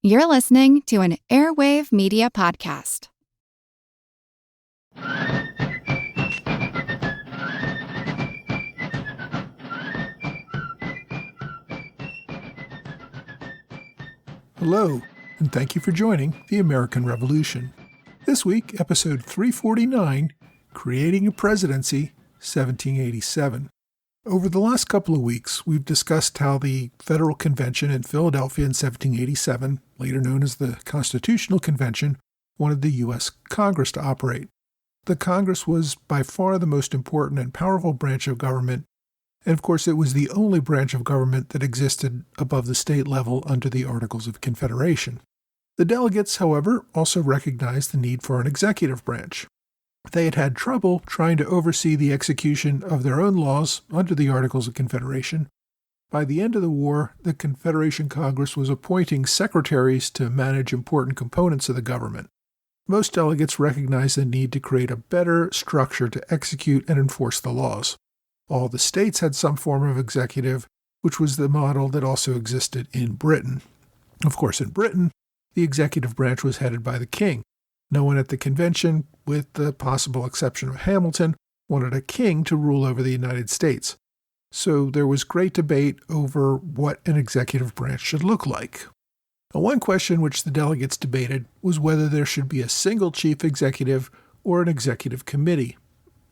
You're listening to an Airwave Media Podcast. Hello, and thank you for joining the American Revolution. This week, episode 349, Creating a Presidency, 1787. Over the last couple of weeks, we've discussed how the Federal Convention in Philadelphia in 1787, later known as the Constitutional Convention, wanted the U.S. Congress to operate. The Congress was by far the most important and powerful branch of government, and of course it was the only branch of government that existed above the state level under the Articles of Confederation. The delegates, however, also recognized the need for an executive branch. They had had trouble trying to oversee the execution of their own laws under the Articles of Confederation. By the end of the war, the Confederation Congress was appointing secretaries to manage important components of the government. Most delegates recognized the need to create a better structure to execute and enforce the laws. All the states had some form of executive, which was the model that also existed in Britain. Of course, in Britain, the executive branch was headed by the king. No one at the convention, with the possible exception of Hamilton, wanted a king to rule over the United States. So there was great debate over what an executive branch should look like. Now, one question which the delegates debated was whether there should be a single chief executive or an executive committee.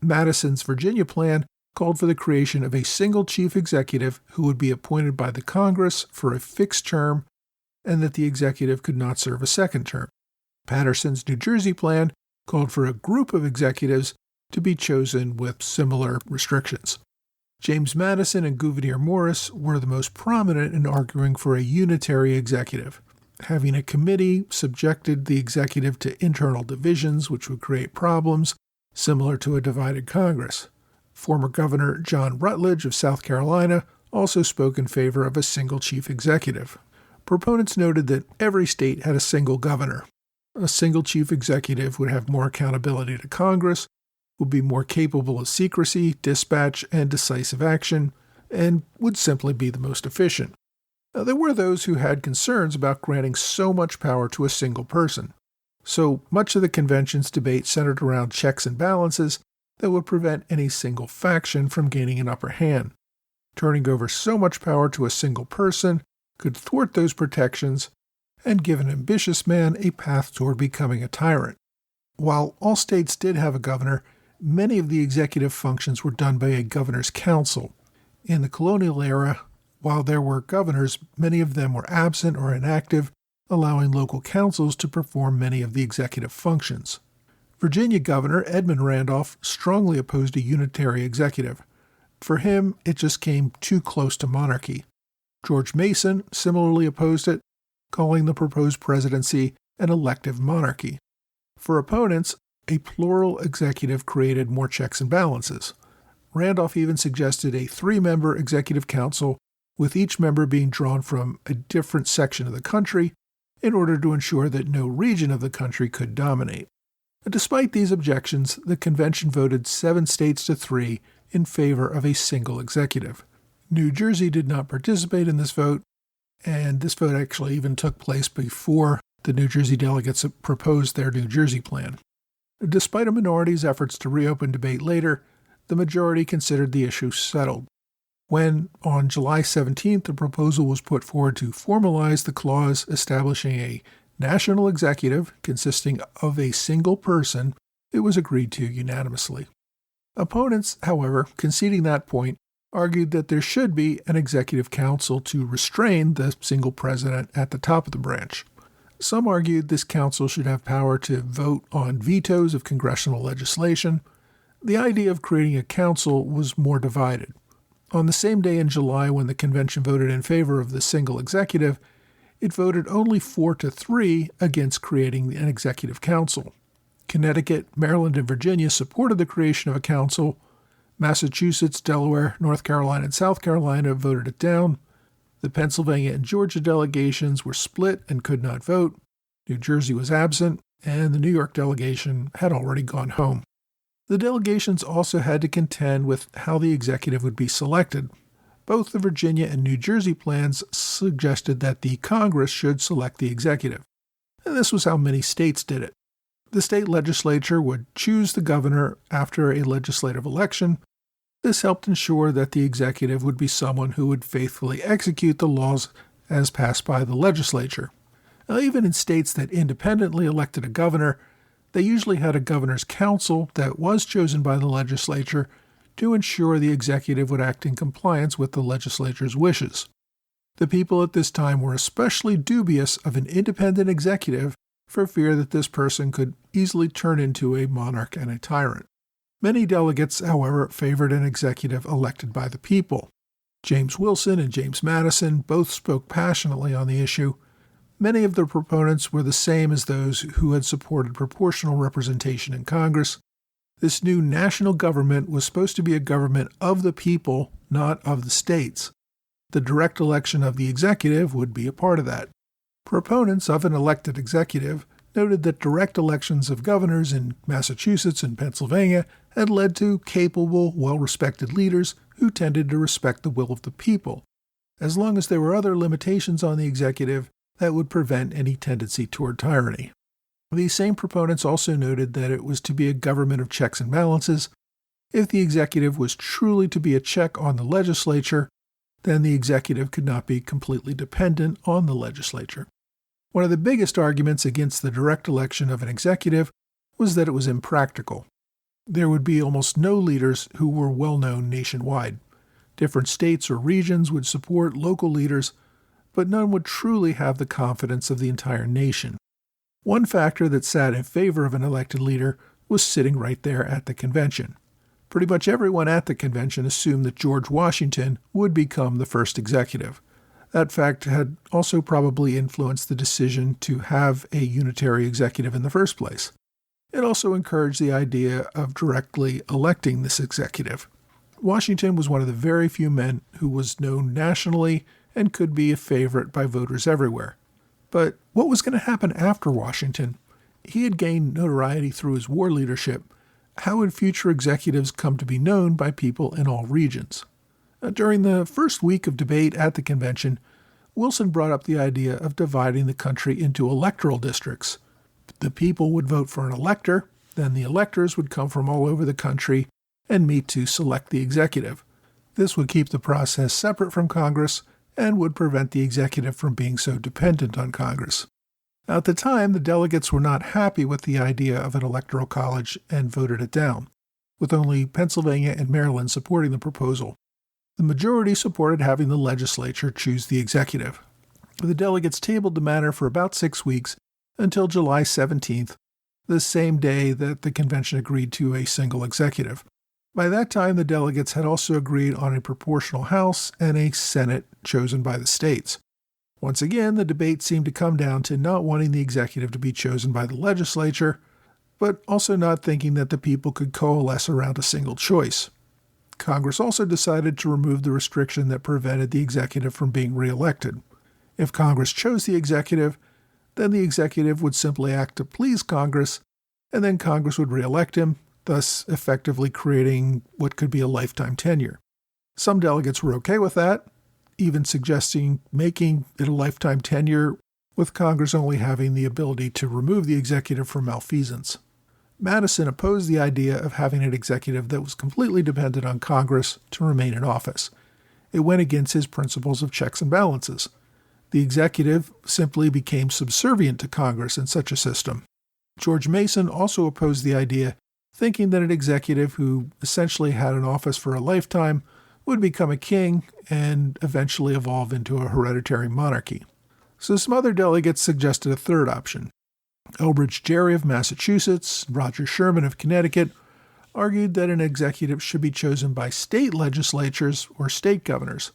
Madison's Virginia plan called for the creation of a single chief executive who would be appointed by the Congress for a fixed term and that the executive could not serve a second term. Patterson's New Jersey plan called for a group of executives to be chosen with similar restrictions. James Madison and Gouverneur Morris were the most prominent in arguing for a unitary executive. Having a committee subjected the executive to internal divisions, which would create problems, similar to a divided Congress. Former Governor John Rutledge of South Carolina also spoke in favor of a single chief executive. Proponents noted that every state had a single governor. A single chief executive would have more accountability to Congress, would be more capable of secrecy, dispatch, and decisive action, and would simply be the most efficient. Now, there were those who had concerns about granting so much power to a single person. So much of the convention's debate centered around checks and balances that would prevent any single faction from gaining an upper hand. Turning over so much power to a single person could thwart those protections and give an ambitious man a path toward becoming a tyrant. While all states did have a governor, many of the executive functions were done by a governor's council. In the colonial era, while there were governors, many of them were absent or inactive, allowing local councils to perform many of the executive functions. Virginia Governor Edmund Randolph strongly opposed a unitary executive. For him, it just came too close to monarchy. George Mason similarly opposed it, calling the proposed presidency an elective monarchy. For opponents, a plural executive created more checks and balances. Randolph even suggested a 3-member executive council, with each member being drawn from a different section of the country in order to ensure that no region of the country could dominate. Despite these objections, the convention voted 7 states to 3 in favor of a single executive. New Jersey did not participate in this vote, and this vote actually even took place before the New Jersey delegates proposed their New Jersey plan. Despite a minority's efforts to reopen debate later, the majority considered the issue settled. When, on July 17th, the proposal was put forward to formalize the clause establishing a national executive consisting of a single person, it was agreed to unanimously. Opponents, however, conceding that point, argued that there should be an executive council to restrain the single president at the top of the branch. Some argued this council should have power to vote on vetoes of congressional legislation. The idea of creating a council was more divided. On the same day in July when the convention voted in favor of the single executive, it voted only 4-3 against creating an executive council. Connecticut, Maryland, and Virginia supported the creation of a council. Massachusetts, Delaware, North Carolina, and South Carolina voted it down. The Pennsylvania and Georgia delegations were split and could not vote. New Jersey was absent, and the New York delegation had already gone home. The delegations also had to contend with how the executive would be selected. both the Virginia and New Jersey plans suggested that the Congress should select the executive. And this was how many states did it. The state legislature would choose the governor after a legislative election. This helped ensure that the executive would be someone who would faithfully execute the laws as passed by the legislature. Now, even in states that independently elected a governor, they usually had a governor's council that was chosen by the legislature to ensure the executive would act in compliance with the legislature's wishes. The people at this time were especially dubious of an independent executive for fear that this person could easily turn into a monarch and a tyrant. Many delegates, however, favored an executive elected by the people. James Wilson and James Madison both spoke passionately on the issue. Many of the proponents were the same as those who had supported proportional representation in Congress. This new national government was supposed to be a government of the people, not of the states. The direct election of the executive would be a part of that. Proponents of an elected executive noted that direct elections of governors in Massachusetts and Pennsylvania had led to capable, well-respected leaders who tended to respect the will of the people, as long as there were other limitations on the executive that would prevent any tendency toward tyranny. These same proponents also noted that it was to be a government of checks and balances. If the executive was truly to be a check on the legislature, then the executive could not be completely dependent on the legislature. One of the biggest arguments against the direct election of an executive was that it was impractical. There would be almost no leaders who were well-known nationwide. Different states or regions would support local leaders, but none would truly have the confidence of the entire nation. One factor that sat in favor of an elected leader was sitting right there at the convention. Pretty much everyone at the convention assumed that George Washington would become the first executive. That fact had also probably influenced the decision to have a unitary executive in the first place. It also encouraged the idea of directly electing this executive. Washington was one of the very few men who was known nationally and could be a favorite by voters everywhere. But what was going to happen after Washington? He had gained notoriety through his war leadership. How would future executives come to be known by people in all regions? During the first week of debate at the convention, Wilson brought up the idea of dividing the country into electoral districts. The people would vote for an elector, then the electors would come from all over the country and meet to select the executive. This would keep the process separate from Congress and would prevent the executive from being so dependent on Congress. Now, at the time, the delegates were not happy with the idea of an electoral college and voted it down, with only Pennsylvania and Maryland supporting the proposal. The majority supported having the legislature choose the executive. The delegates tabled the matter for about 6 weeks until July 17th, the same day that the convention agreed to a single executive. By that time, the delegates had also agreed on a proportional House and a Senate chosen by the states. Once again, the debate seemed to come down to not wanting the executive to be chosen by the legislature, but also not thinking that the people could coalesce around a single choice. Congress also decided to remove the restriction that prevented the executive from being reelected. If Congress chose the executive, then the executive would simply act to please Congress, and then Congress would reelect him, thus effectively creating what could be a lifetime tenure. Some delegates were okay with that, even suggesting making it a lifetime tenure with Congress only having the ability to remove the executive for malfeasance. Madison opposed the idea of having an executive that was completely dependent on Congress to remain in office. It went against his principles of checks and balances. The executive simply became subservient to Congress in such a system. George Mason also opposed the idea, thinking that an executive who essentially had an office for a lifetime would become a king and eventually evolve into a hereditary monarchy. So some other delegates suggested a third option. Elbridge Gerry of Massachusetts, Roger Sherman of Connecticut, argued that an executive should be chosen by state legislatures or state governors.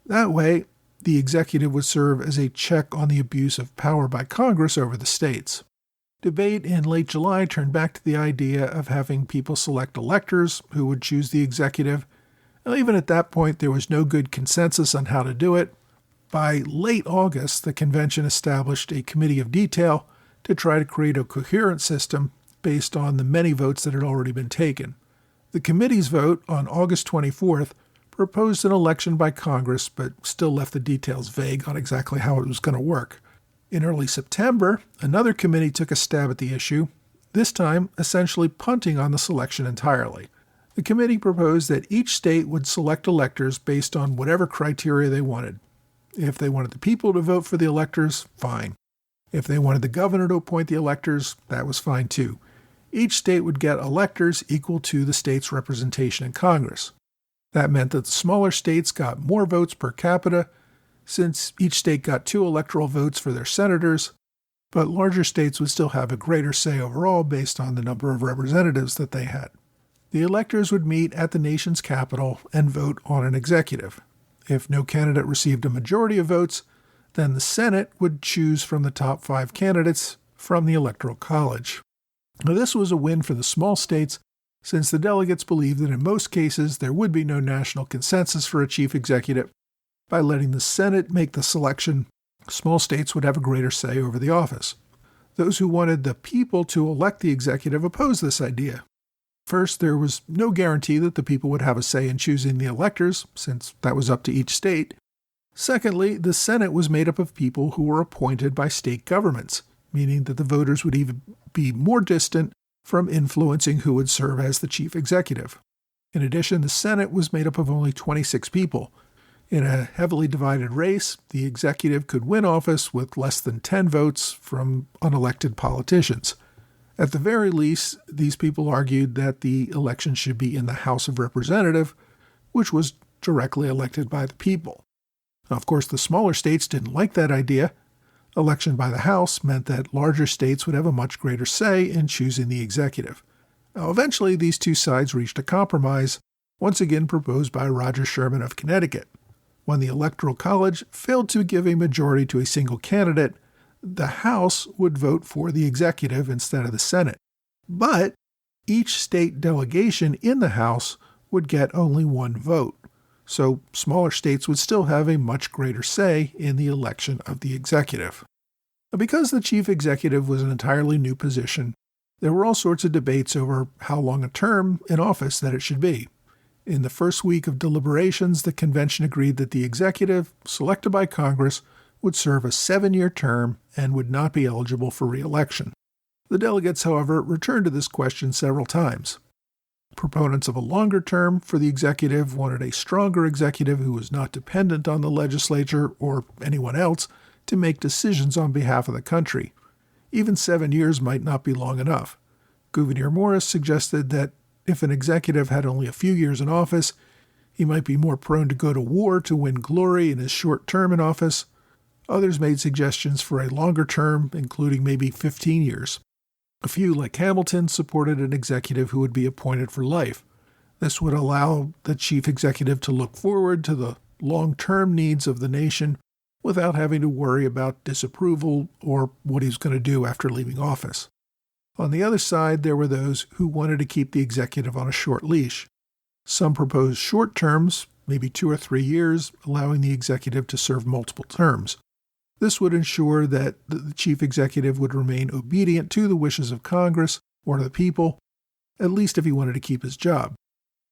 That way, the executive would serve as a check on the abuse of power by Congress over the states. Debate in late July turned back to the idea of having people select electors who would choose the executive. And even at that point, there was no good consensus on how to do it. By late August, the convention established a committee of detail to try to create a coherent system based on the many votes that had already been taken. The committee's vote on August 24th proposed an election by Congress, but still left the details vague on exactly how it was going to work. In early September, another committee took a stab at the issue, this time essentially punting on the selection entirely. The committee proposed that each state would select electors based on whatever criteria they wanted. If they wanted the people to vote for the electors, fine. If they wanted the governor to appoint the electors, that was fine too. Each state would get electors equal to the state's representation in Congress. That meant that the smaller states got more votes per capita, since each state got 2 electoral votes for their senators, but larger states would still have a greater say overall based on the number of representatives that they had. The electors would meet at the nation's capital and vote on an executive. If no candidate received a majority of votes, then the Senate would choose from the top 5 candidates from the Electoral College. Now, this was a win for the small states, since the delegates believed that in most cases there would be no national consensus for a chief executive. By letting the Senate make the selection, small states would have a greater say over the office. Those who wanted the people to elect the executive opposed this idea. First, there was no guarantee that the people would have a say in choosing the electors, since that was up to each state. Secondly, the Senate was made up of people who were appointed by state governments, meaning that the voters would even be more distant from influencing who would serve as the chief executive. In addition, the Senate was made up of only 26 people. In a heavily divided race, the executive could win office with less than 10 votes from unelected politicians. At the very least, these people argued that the election should be in the House of Representatives, which was directly elected by the people. Now, of course, the smaller states didn't like that idea. Election by the House meant that larger states would have a much greater say in choosing the executive. Now, eventually, these two sides reached a compromise, once again proposed by Roger Sherman of Connecticut. When the Electoral College failed to give a majority to a single candidate, the House would vote for the executive instead of the Senate. But each state delegation in the House would get only 1 vote. So smaller states would still have a much greater say in the election of the executive. Now, because the chief executive was an entirely new position, there were all sorts of debates over how long a term in office that it should be. In the first week of deliberations, the convention agreed that the executive, selected by Congress, would serve a 7-year term and would not be eligible for re-election. The delegates, however, returned to this question several times. Proponents of a longer term for the executive wanted a stronger executive who was not dependent on the legislature or anyone else to make decisions on behalf of the country. Even 7 years might not be long enough. Gouverneur Morris suggested that if an executive had only a few years in office, he might be more prone to go to war to win glory in his short term in office. Others made suggestions for a longer term, including maybe 15 years. A few, like Hamilton, supported an executive who would be appointed for life. This would allow the chief executive to look forward to the long-term needs of the nation without having to worry about disapproval or what he's going to do after leaving office. On the other side, there were those who wanted to keep the executive on a short leash. Some proposed short terms, maybe 2 or 3 years, allowing the executive to serve multiple terms. This would ensure that the chief executive would remain obedient to the wishes of Congress or the people, at least if he wanted to keep his job.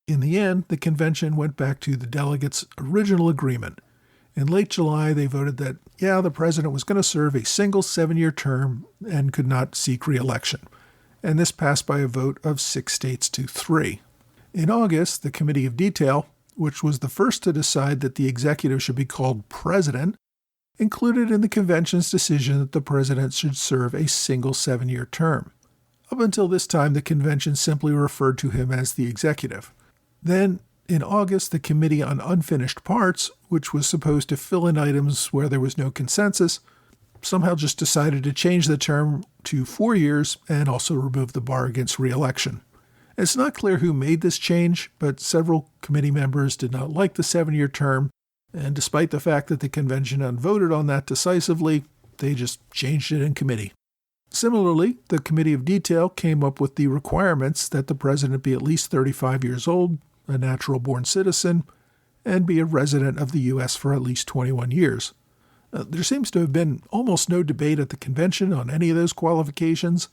In the end, the convention went back to the delegates' original agreement. In late July, they voted that, the president was going to serve a single 7-year term and could not seek re-election. And this passed by a vote of 6 states to 3. In August, the Committee of Detail, which was the first to decide that the executive should be called president, included in the convention's decision that the president should serve a single 7-year term. Up until this time, the convention simply referred to him as the executive. Then, in August, the Committee on Unfinished Parts, which was supposed to fill in items where there was no consensus, somehow just decided to change the term to 4 years and also remove the bar against re-election. It's not clear who made this change, but several committee members did not like the 7-year term, and despite the fact that the convention had voted on that decisively, they just changed it in committee. Similarly, the Committee of Detail came up with the requirements that the president be at least 35 years old, a natural-born citizen, and be a resident of the U.S. for at least 21 years. There seems to have been almost no debate at the convention on any of those qualifications.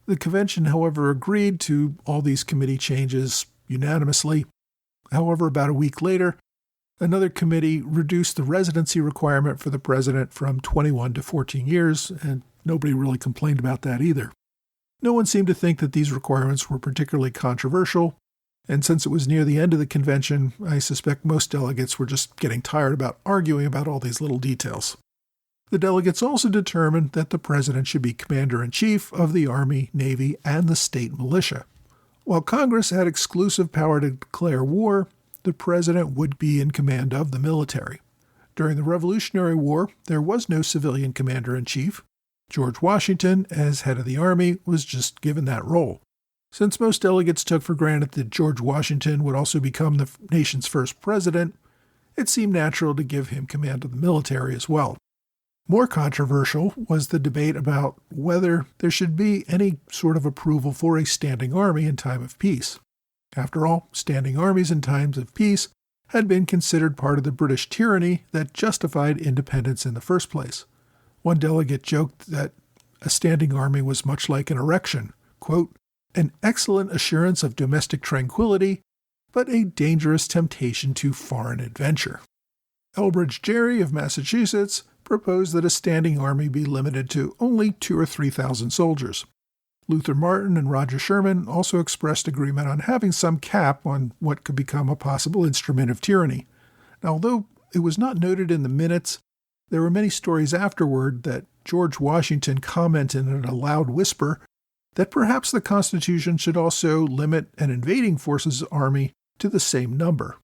The convention, however, agreed to all these committee changes unanimously. However, about a week later, Another committee reduced the residency requirement for the president from 21 to 14 years, and nobody really complained about that either. No one seemed to think that these requirements were particularly controversial, and since it was near the end of the convention, I suspect most delegates were just getting tired about arguing about all these little details. The delegates also determined that the president should be commander-in-chief of the Army, Navy, and the state militia. While Congress had exclusive power to declare war, the president would be in command of the military. During the Revolutionary War, there was no civilian commander-in-chief. George Washington, as head of the Army, was just given that role. Since most delegates took for granted that George Washington would also become the nation's first president, it seemed natural to give him command of the military as well. More controversial was the debate about whether there should be any sort of approval for a standing army in time of peace. After all, standing armies in times of peace had been considered part of the British tyranny that justified independence in the first place. One delegate joked that a standing army was much like an erection, quote, an excellent assurance of domestic tranquility, but a dangerous temptation to foreign adventure. Elbridge Gerry of Massachusetts proposed that a standing army be limited to only 2,000 or 3,000 soldiers. Luther Martin and Roger Sherman also expressed agreement on having some cap on what could become a possible instrument of tyranny. Now, although it was not noted in the minutes, there were many stories afterward that George Washington commented in a loud whisper that perhaps the Constitution should also limit an invading forces army to the same number.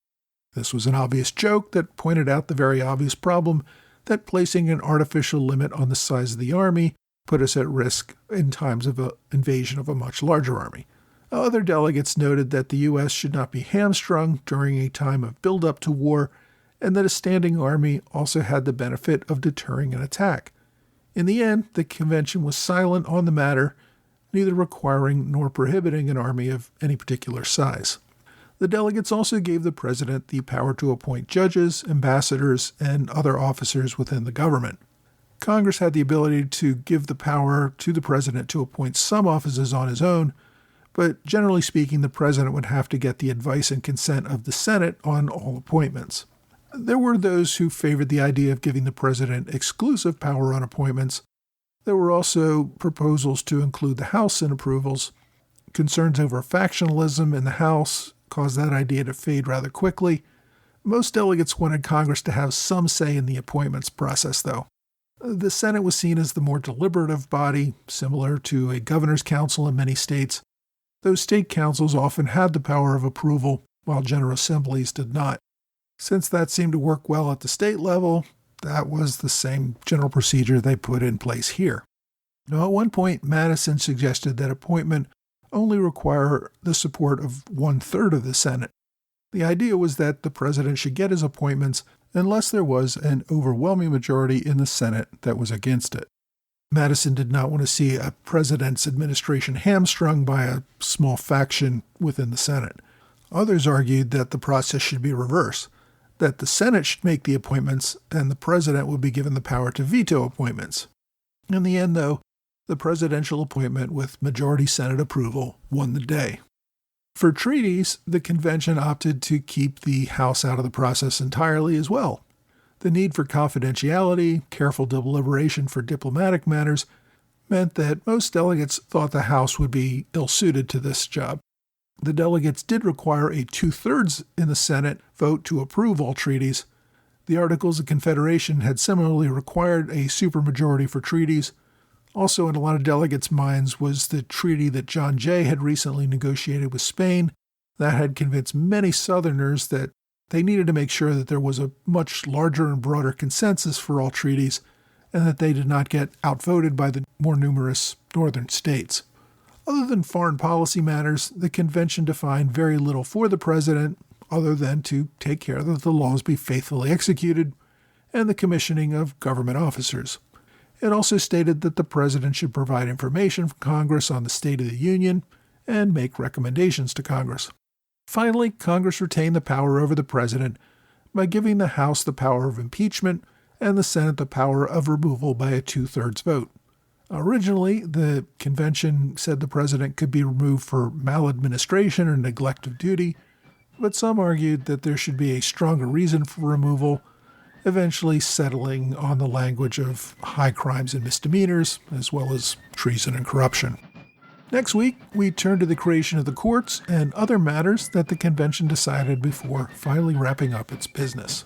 This was an obvious joke that pointed out the very obvious problem that placing an artificial limit on the size of the army put us at risk in times of an invasion of a much larger army. Other delegates noted that the U.S. should not be hamstrung during a time of build-up to war, and that a standing army also had the benefit of deterring an attack. In the end, the convention was silent on the matter, neither requiring nor prohibiting an army of any particular size. The delegates also gave the president the power to appoint judges, ambassadors, and other officers within the government. Congress had the ability to give the power to the president to appoint some offices on his own, but generally speaking, the president would have to get the advice and consent of the Senate on all appointments. There were those who favored the idea of giving the president exclusive power on appointments. There were also proposals to include the House in approvals. Concerns over factionalism in the House caused that idea to fade rather quickly. Most delegates wanted Congress to have some say in the appointments process, though. The Senate was seen as the more deliberative body, similar to a governor's council in many states. Those state councils often had the power of approval, while general assemblies did not. Since that seemed to work well at the state level, that was the same general procedure they put in place here. Now, at one point, Madison suggested that appointment only require the support of 1/3 of the Senate. The idea was that the president should get his appointments unless there was an overwhelming majority in the Senate that was against it. Madison did not want to see a president's administration hamstrung by a small faction within the Senate. Others argued that the process should be reversed, that the Senate should make the appointments and the president would be given the power to veto appointments. In the end, though, the presidential appointment with majority Senate approval won the day. For treaties, the convention opted to keep the House out of the process entirely as well. The need for confidentiality, careful deliberation for diplomatic matters, meant that most delegates thought the House would be ill-suited to this job. The delegates did require a 2/3 in the Senate vote to approve all treaties. The Articles of Confederation had similarly required a supermajority for treaties. Also in a lot of delegates' minds was the treaty that John Jay had recently negotiated with Spain that had convinced many Southerners that they needed to make sure that there was a much larger and broader consensus for all treaties and that they did not get outvoted by the more numerous northern states. Other than foreign policy matters, the convention defined very little for the president other than to take care that the laws be faithfully executed and the commissioning of government officers. It also stated that the president should provide information from Congress on the State of the Union and make recommendations to Congress. Finally, Congress retained the power over the president by giving the House the power of impeachment and the Senate the power of removal by a 2/3 vote. Originally, the convention said the president could be removed for maladministration or neglect of duty, but some argued that there should be a stronger reason for removal, eventually settling on the language of high crimes and misdemeanors, as well as treason and corruption. Next week, we turn to the creation of the courts and other matters that the convention decided before finally wrapping up its business.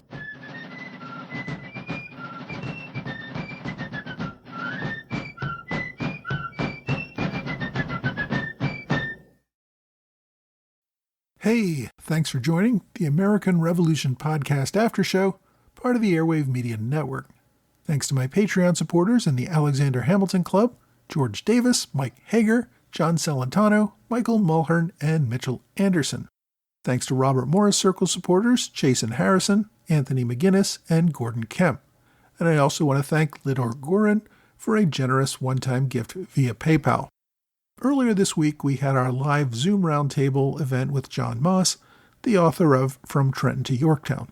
Hey, thanks for joining the American Revolution Podcast After Show, part of the Airwave Media Network. Thanks to my Patreon supporters in the Alexander Hamilton Club, George Davis, Mike Hager, John Celentano, Michael Mulhern, and Mitchell Anderson. Thanks to Robert Morris Circle supporters, Jason Harrison, Anthony McGinnis, and Gordon Kemp. And I also want to thank Lidor Gorin for a generous one-time gift via PayPal. Earlier this week, we had our live Zoom Roundtable event with John Moss, the author of From Trenton to Yorktown.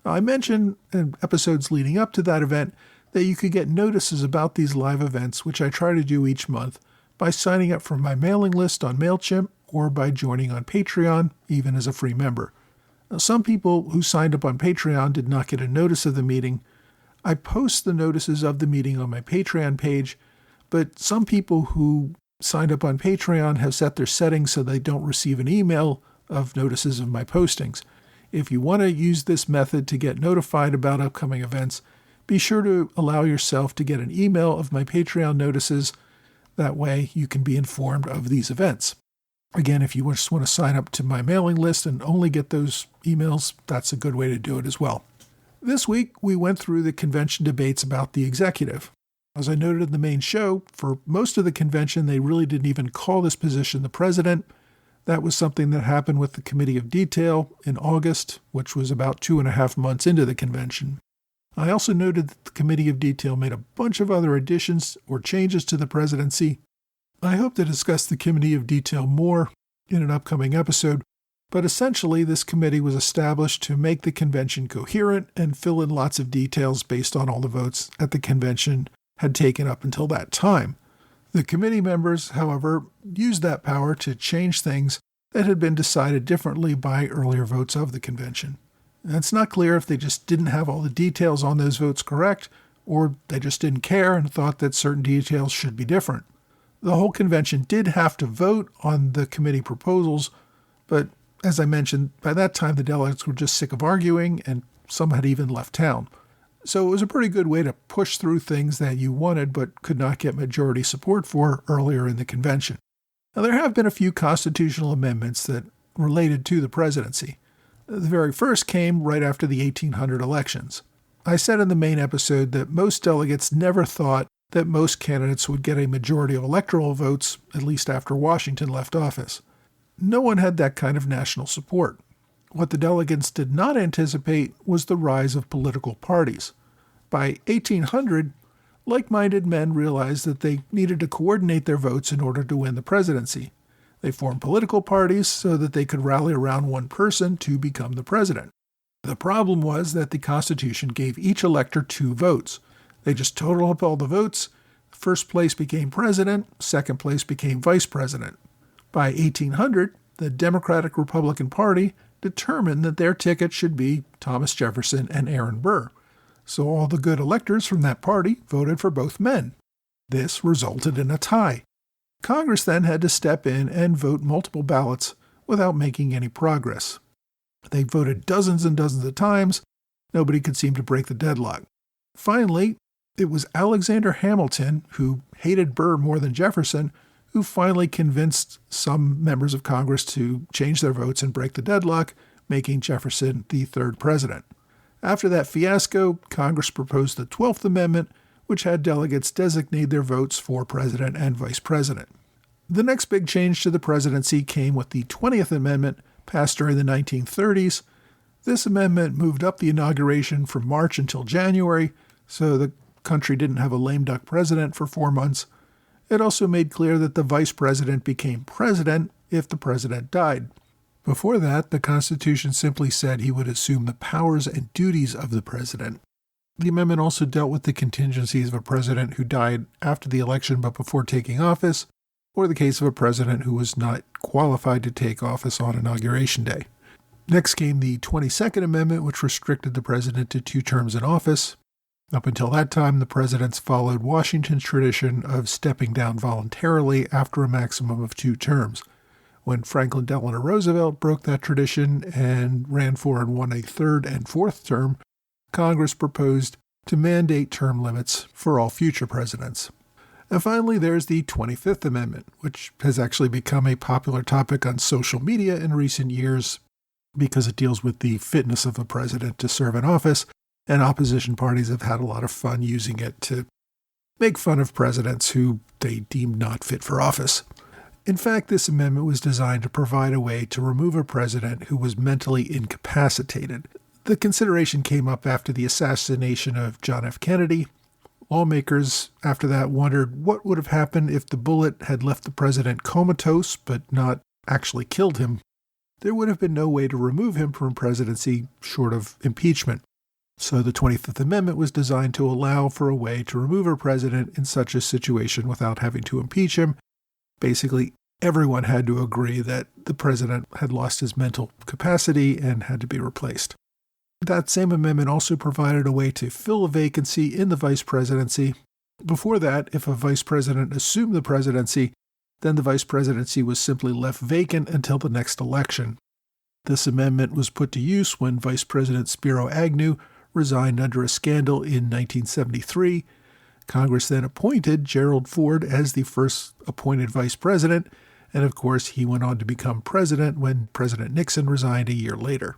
I mentioned in episodes leading up to that event that you could get notices about these live events, which I try to do each month, by signing up for my mailing list on MailChimp or by joining on Patreon, even as a free member. Now, some people who signed up on Patreon did not get a notice of the meeting. I post the notices of the meeting on my Patreon page, but some people who signed up on Patreon have set their settings so they don't receive an email of notices of my postings. If you want to use this method to get notified about upcoming events, be sure to allow yourself to get an email of my Patreon notices. That way you can be informed of these events. Again, if you just want to sign up to my mailing list and only get those emails, that's a good way to do it as well. This week, we went through the convention debates about the executive. As I noted in the main show, for most of the convention, they really didn't even call this position the president. That was something that happened with the Committee of Detail in August, which was about 2.5 months into the convention. I also noted that the Committee of Detail made a bunch of other additions or changes to the presidency. I hope to discuss the Committee of Detail more in an upcoming episode, but essentially this committee was established to make the convention coherent and fill in lots of details based on all the votes at the convention had taken up until that time. The committee members, however, used that power to change things that had been decided differently by earlier votes of the convention. And it's not clear if they just didn't have all the details on those votes correct, or they just didn't care and thought that certain details should be different. The whole convention did have to vote on the committee proposals, but as I mentioned, by that time the delegates were just sick of arguing, and some had even left town. So it was a pretty good way to push through things that you wanted but could not get majority support for earlier in the convention. Now, there have been a few constitutional amendments that related to the presidency. The very first came right after the 1800 elections. I said in the main episode that most delegates never thought that most candidates would get a majority of electoral votes, at least after Washington left office. No one had that kind of national support. What the delegates did not anticipate was the rise of political parties. By 1800, like-minded men realized that they needed to coordinate their votes in order to win the presidency. They formed political parties so that they could rally around one person to become the president. The problem was that the Constitution gave each elector 2 votes. They just totaled up all the votes. First place became president, second place became vice president. By 1800, the Democratic-Republican Party determined that their ticket should be Thomas Jefferson and Aaron Burr. So all the good electors from that party voted for both men. This resulted in a tie. Congress then had to step in and vote multiple ballots without making any progress. They voted dozens and dozens of times. Nobody could seem to break the deadlock. Finally, it was Alexander Hamilton, who hated Burr more than Jefferson, who finally convinced some members of Congress to change their votes and break the deadlock, making Jefferson the 3rd president. After that fiasco, Congress proposed the 12th Amendment, which had delegates designate their votes for president and vice president. The next big change to the presidency came with the 20th Amendment, passed during the 1930s. This amendment moved up the inauguration from March until January, so the country didn't have a lame duck president for 4 months. It also made clear that the vice president became president if the president died. Before that, the Constitution simply said he would assume the powers and duties of the president. The amendment also dealt with the contingencies of a president who died after the election but before taking office, or the case of a president who was not qualified to take office on Inauguration Day. Next came the 22nd Amendment, which restricted the president to 2 terms in office. Up until that time, the presidents followed Washington's tradition of stepping down voluntarily after a maximum of 2 terms. When Franklin Delano Roosevelt broke that tradition and ran for and won a 3rd and 4th term, Congress proposed to mandate term limits for all future presidents. And finally, there's the 25th Amendment, which has actually become a popular topic on social media in recent years because it deals with the fitness of a president to serve in office, and opposition parties have had a lot of fun using it to make fun of presidents who they deem not fit for office. In fact, this amendment was designed to provide a way to remove a president who was mentally incapacitated. The consideration came up after the assassination of John F. Kennedy. Lawmakers after that wondered what would have happened if the bullet had left the president comatose but not actually killed him. There would have been no way to remove him from presidency short of impeachment. So the 25th Amendment was designed to allow for a way to remove a president in such a situation without having to impeach him. Basically, everyone had to agree that the president had lost his mental capacity and had to be replaced. That same amendment also provided a way to fill a vacancy in the vice presidency. Before that, if a vice president assumed the presidency, then the vice presidency was simply left vacant until the next election. This amendment was put to use when Vice President Spiro Agnew resigned under a scandal in 1973. Congress then appointed Gerald Ford as the first appointed vice president, and of course he went on to become president when President Nixon resigned a year later.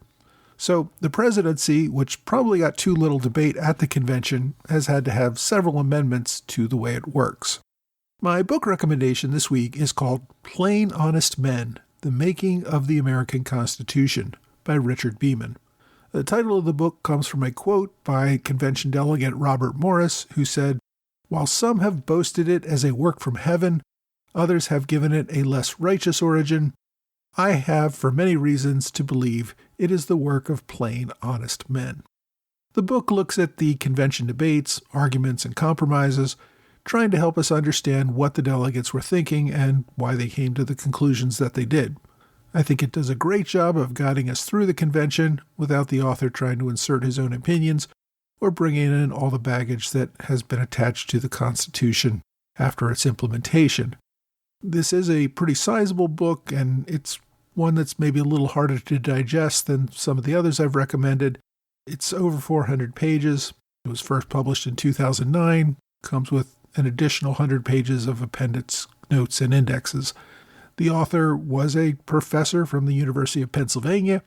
So the presidency, which probably got too little debate at the convention, has had to have several amendments to the way it works. My book recommendation this week is called Plain Honest Men, The Making of the American Constitution by Richard Beeman. The title of the book comes from a quote by convention delegate Robert Morris, who said, "While some have boasted it as a work from heaven, others have given it a less righteous origin. I have, for many reasons, to believe it is the work of plain, honest men." The book looks at the convention debates, arguments, and compromises, trying to help us understand what the delegates were thinking and why they came to the conclusions that they did. I think it does a great job of guiding us through the convention without the author trying to insert his own opinions or bringing in all the baggage that has been attached to the Constitution after its implementation. This is a pretty sizable book, and it's one that's maybe a little harder to digest than some of the others I've recommended. It's over 400 pages. It was first published in 2009, comes with an additional 100 pages of appendix notes and indexes. The author was a professor from the University of Pennsylvania,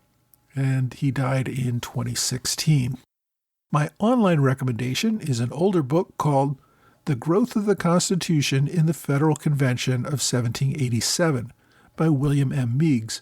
and he died in 2016. My online recommendation is an older book called The Growth of the Constitution in the Federal Convention of 1787 by William M. Meigs.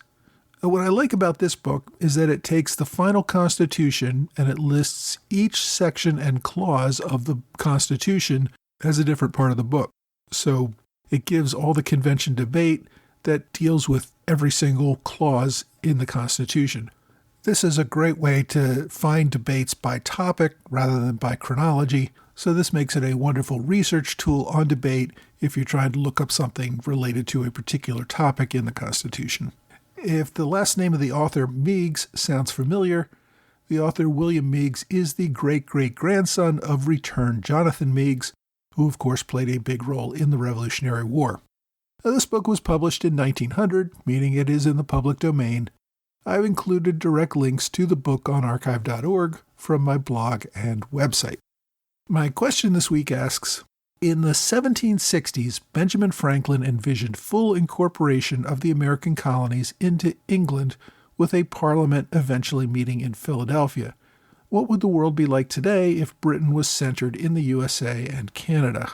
What I like about this book is that it takes the final Constitution and it lists each section and clause of the Constitution as a different part of the book. So it gives all the convention debate that deals with every single clause in the Constitution. This is a great way to find debates by topic rather than by chronology, so this makes it a wonderful research tool on debate if you're trying to look up something related to a particular topic in the Constitution. If the last name of the author, Meigs, sounds familiar, the author William Meigs is the great-great-grandson of returned Jonathan Meigs, who of course played a big role in the Revolutionary War. Now, this book was published in 1900, meaning it is in the public domain. I've included direct links to the book on archive.org from my blog and website. My question this week asks, in the 1760s, Benjamin Franklin envisioned full incorporation of the American colonies into England with a parliament eventually meeting in Philadelphia. What would the world be like today if Britain was centered in the USA and Canada?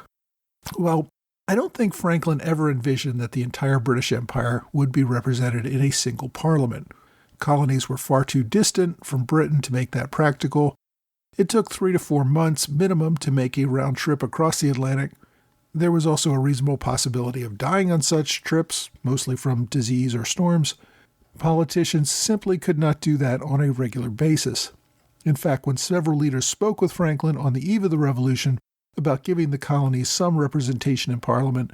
Well, I don't think Franklin ever envisioned that the entire British Empire would be represented in a single parliament. Colonies were far too distant from Britain to make that practical. It took 3 to 4 months minimum to make a round trip across the Atlantic. There was also a reasonable possibility of dying on such trips, mostly from disease or storms. Politicians simply could not do that on a regular basis. In fact, when several leaders spoke with Franklin on the eve of the Revolution about giving the colonies some representation in Parliament,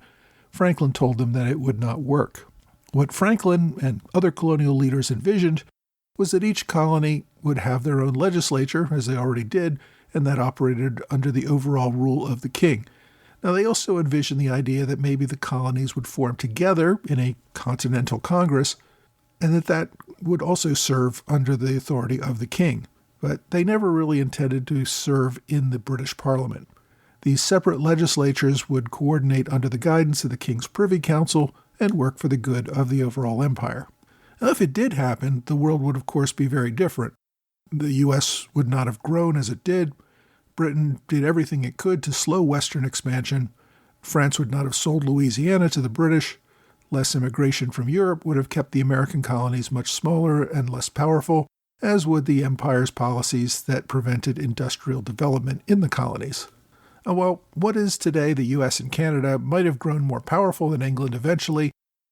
Franklin told them that it would not work. What Franklin and other colonial leaders envisioned was that each colony would have their own legislature, as they already did, and that operated under the overall rule of the king. Now, they also envisioned the idea that maybe the colonies would form together in a continental congress, and that would also serve under the authority of the king. But they never really intended to serve in the British Parliament. These separate legislatures would coordinate under the guidance of the King's Privy Council and work for the good of the overall empire. Now, if it did happen, the world would of course be very different. The U.S. would not have grown as it did. Britain did everything it could to slow Western expansion. France would not have sold Louisiana to the British. Less immigration from Europe would have kept the American colonies much smaller and less powerful, as would the empire's policies that prevented industrial development in the colonies. While what is today the U.S. and Canada might have grown more powerful than England eventually,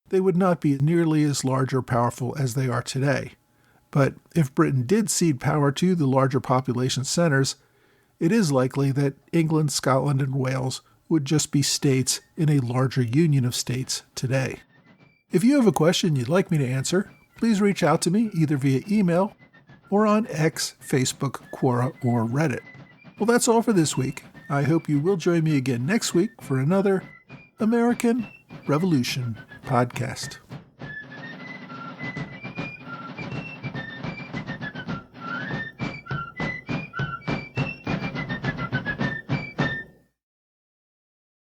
they would not be nearly as large or powerful as they are today. But if Britain did cede power to the larger population centers, it is likely that England, Scotland, and Wales would just be states in a larger union of states today. If you have a question you'd like me to answer, please reach out to me either via email or on X, Facebook, Quora, or Reddit. Well, that's all for this week. I hope you will join me again next week for another American Revolution podcast.